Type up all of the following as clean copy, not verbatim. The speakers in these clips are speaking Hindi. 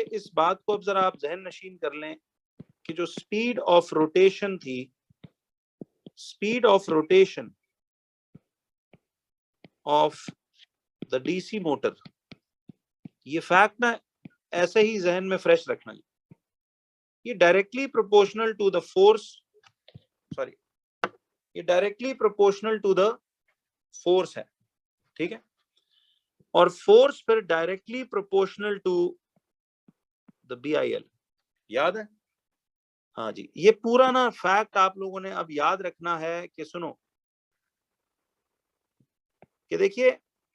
इस बात को अब जरा आप जहन नशीन कर लें कि जो स्पीड ऑफ रोटेशन थी, speed of rotation of the DC motor, ये फैक्ट ना ऐसे ही जहन में फ्रेश रखना, ये directly proportional to the force, sorry, ये directly proportional to the force है, ठीक है, और फोर्स फिर directly proportional to the BIL, याद है? हाँ जी, ये पूरा ना फैक्ट आप लोगों ने अब याद रखना है कि सुनो कि देखिए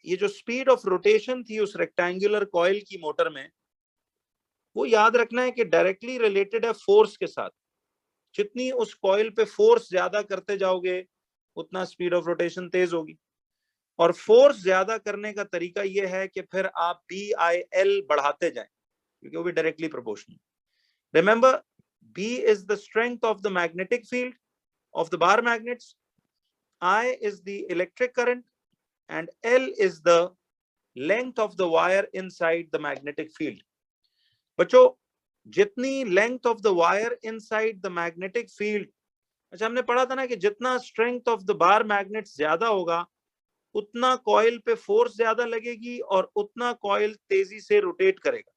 ये जो स्पीड ऑफ रोटेशन थी उस रेक्टेंगुलर कॉइल की मोटर में, वो याद रखना है कि डायरेक्टली रिलेटेड है फोर्स के साथ। जितनी उस कॉइल पे फोर्स ज्यादा करते जाओगे उतना स्पीड ऑफ रोटेशन तेज होगी, और फोर्स ज्यादा करने का तरीका यह है कि फिर आप BIL बढ़ाते जाएं, क्योंकि वो भी directly proportional. Remember, B is the strength of the magnetic field of the bar magnets, I is the electric current, and L is the length of the wire inside the magnetic field. बच्चों, जितनी length of the wire inside the magnetic field, अच्छा हमने पढ़ा था ना कि जितना strength of the bar magnet ज्यादा होगा उतना कॉइल पे फोर्स ज्यादा लगेगी और उतना कॉइल तेजी से रोटेट करेगा।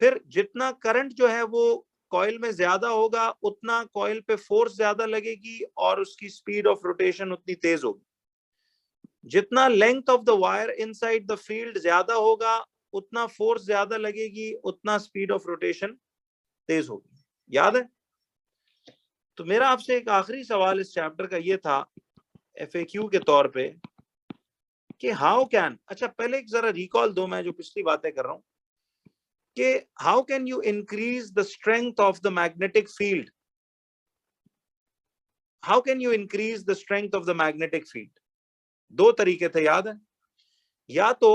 फिर जितना करंट जो है वो कॉइल में ज्यादा होगा उतना कॉइल पे फोर्स ज्यादा लगेगी और उसकी स्पीड ऑफ रोटेशन उतनी तेज होगी। जितना length of the wire inside the field ज्यादा होगा उतना फोर्स ज्यादा लगेगी, उतना स्पीड ऑफ रोटेशन तेज होगी। याद है? तो मेरा आपसे एक आखिरी सवाल इस चैप्टर का ये था FAQ के तौर पे कि हाउ कैन, अच्छा पहले एक जरा रिकॉल दो, मैं जो पिछली बातें कर रहा हूं, कि how can you increase the strength of the magnetic field, how can you increase the strength of the magnetic field? दो तरीके थे, याद है? या तो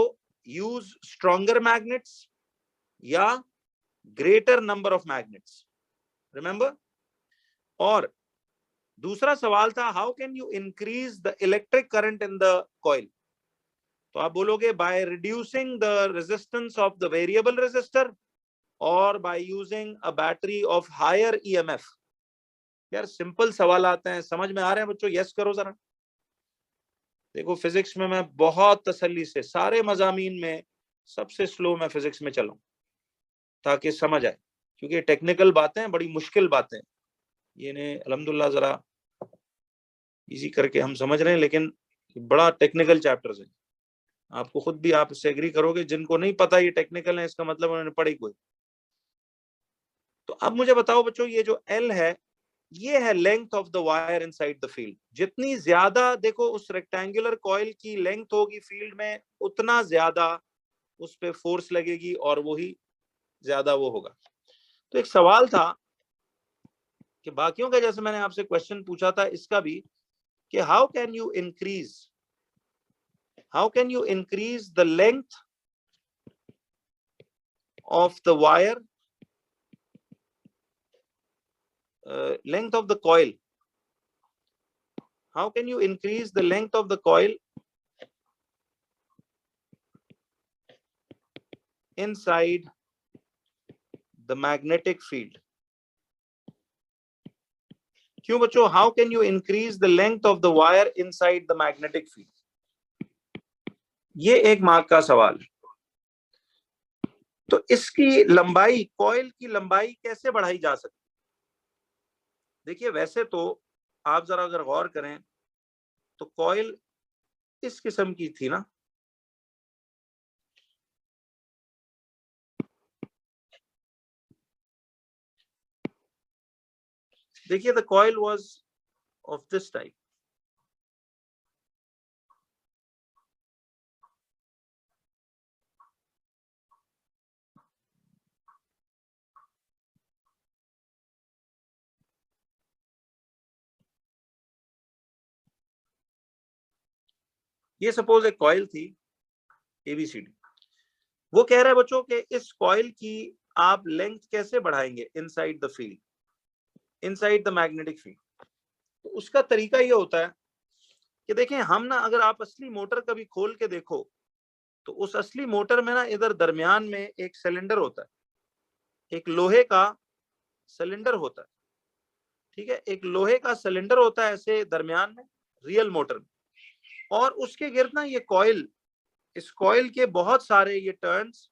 यूज स्ट्रॉन्गर मैग्नेट्स या greater number of magnets, remember? और दूसरा सवाल था how can you increase the electric current in the coil? तो आप बोलोगे by reducing the resistance of the variable resistor और by using a battery of higher EMF। यार सिंपल सवाल आते हैं, समझ में आ रहे हैं बच्चों? यस करो जरा। देखो फिजिक्स में मैं बहुत तसल्ली से सारे मजामीन में सबसे स्लो मैं फिजिक्स में चलूं ताकि समझ आए, क्योंकि टेक्निकल बातें बड़ी मुश्किल बातें, ये ने अल्हम्दुलिल्लाह जरा इजी करके हम समझ रहे हैं, लेकिन बड़ा टेक्निकल चैप्टर्स है। आपको खुद भी आप इससे एग्री करोगे, जिनको नहीं पता ये टेक्निकल है इसका मतलब उन्होंने पढ़ी कोई। तो अब मुझे बताओ बच्चों, ये जो L है ये है length of the wire inside the field. जितनी ज्यादा देखो उस रेक्टेंगुलर कॉइल की लेंथ होगी फील्ड में उतना ज्यादा उस पे फोर्स लगेगी और वही ज्यादा वो होगा। तो एक सवाल था कि बाकियों का जैसे मैंने आपसे क्वेश्चन पूछा था इसका भी, कि how can you increase the length of the wire, length of the coil, how can you increase the length of the coil inside the magnetic field? क्यों बच्चों, how can you increase the length of the wire inside the magnetic field? ये एक मार्क का सवाल। तो इसकी लंबाई, कॉइल की लंबाई कैसे बढ़ाई जा सकती? देखिए वैसे तो आप जरा अगर गौर करें तो कॉइल इस किस्म की थी ना, देखिए the coil was of this type. ये सपोज एक कॉइल थी ABCD। वो कह रहा है बच्चों कि इस कॉइल की आप लेंथ कैसे बढ़ाएंगे inside the field, inside the magnetic field. तो उसका तरीका ये होता है कि देखें हम ना, अगर आप असली मोटर कभी खोल के देखो तो उस असली मोटर में ना इधर दरमियान में एक सिलेंडर होता है, एक लोहे का सिलेंडर होता है, ठीक है, एक लोहे का सिलेंडर होता है ऐसे दरमियान में रियल मोटर में, और उसके गिर्द ना ये कॉइल, इस कॉइल के बहुत सारे ये टर्न्स,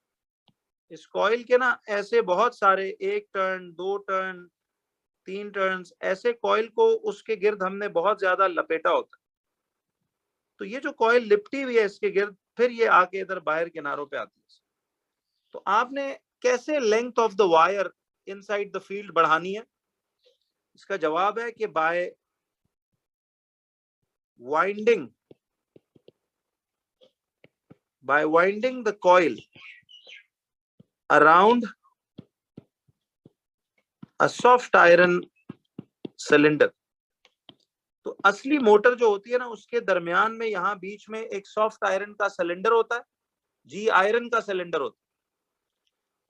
इस कॉइल के ना ऐसे बहुत सारे, 1 टर्न 2 टर्न 3 टर्न्स, ऐसे कॉइल को उसके गिर्द हमने बहुत ज्यादा लपेटा होता है। तो ये जो कॉइल लिपटी हुई है इसके गिर्द, फिर ये आके इधर बाहर किनारों पे आती है। तो आपने कैसे length of the wire inside the field बढ़ानी है? इसका जवाब है कि by winding the coil around a soft iron cylinder. तो असली मोटर जो होती है ना, उसके दरमियान में यहाँ बीच में एक सॉफ्ट आयरन का सिलेंडर होता है, जी आयरन का सिलेंडर होता है,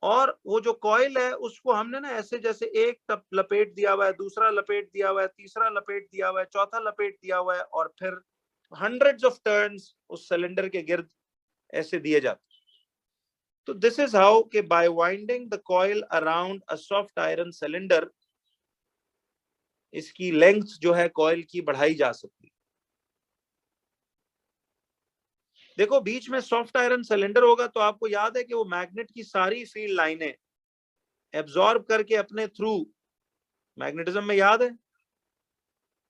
और वो जो कॉइल है उसको हमने ना ऐसे जैसे एक लपेट दिया हुआ है, दूसरा लपेट दिया हुआ है, तीसरा लपेट दिया हुआ है, चौथा लपेट दिया हुआ है, और फिर हंड्रेड्स ऑफ टर्न्स उस सिलेंडर के गिर्द ऐसे दिए जाते। तो दिस इज हाउ के by winding the coil around a soft iron cylinder, इसकी लेंथ जो है कॉइल की बढ़ाई जा सकती है। देखो बीच में सॉफ्ट आयरन सिलेंडर होगा तो आपको याद है कि वो मैग्नेट की सारी फील्ड लाइनें एब्जॉर्ब करके अपने थ्रू, मैग्नेटिज्म में याद है,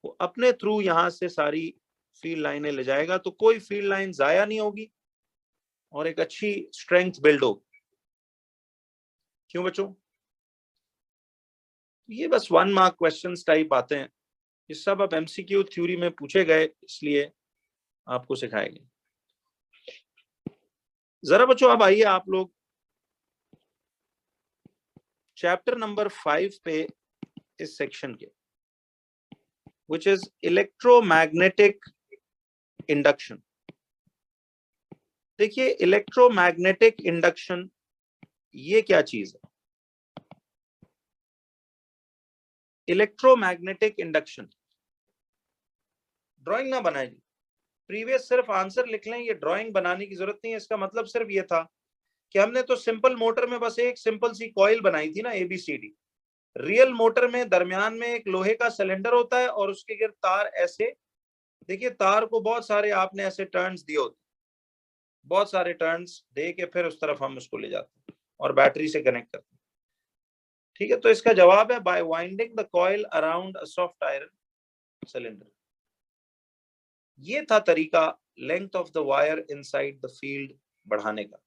वो अपने थ्रू यहां से सारी फील्ड लाइनें ले जाएगा, तो कोई फील्ड लाइन जाया नहीं होगी और एक अच्छी स्ट्रेंथ बिल्ड होगी। क्यों बच्चों? ये बस 1 मार्क क्वेश्चंस टाइप आते हैं, ये सब अब एमसीक्यू थ्योरी में पूछे गए, इसलिए आपको सिखाए गए। जरा बच्चों अब आइए आप लोग चैप्टर नंबर 5 पे, इस सेक्शन के, which is इलेक्ट्रोमैग्नेटिक इंडक्शन। देखिए इलेक्ट्रोमैग्नेटिक इंडक्शन ये क्या चीज है? इलेक्ट्रोमैग्नेटिक इंडक्शन, ड्राइंग ना बनाए जी, प्रीवियस सिर्फ आंसर लिख लें, ये ड्राइंग बनाने की जरूरत नहीं है। इसका मतलब सिर्फ ये था कि हमने तो सिंपल मोटर में बस एक सिंपल सी कॉइल बनाई थी ना, ABCD। रियल मोटर में दरमियान में एक लोहे का सिलेंडर होता है और उसके गिर्द तार ऐसे, देखिए तार को बहुत सारे आपने ऐसे टर्न्स दिए होते, बहुत सारे टर्न्स दे के फिर उस तरफ हम उसको ले जाते हैं और बैटरी से कनेक्ट करते हैं, ठीक है। तो इसका जवाब है by winding the coil around a soft iron cylinder. ये था तरीका length of the wire inside the field बढ़ाने का।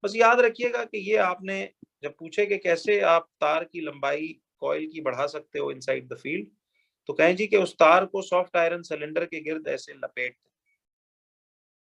बस याद रखिएगा कि ये आपने जब पूछे कि कैसे आप तार की लंबाई कॉइल की बढ़ा सकते हो इनसाइड द फील्ड, तो कहें जी कि उस तार को सॉफ्ट आयरन सिलेंडर के गिर्द ऐसे लपेट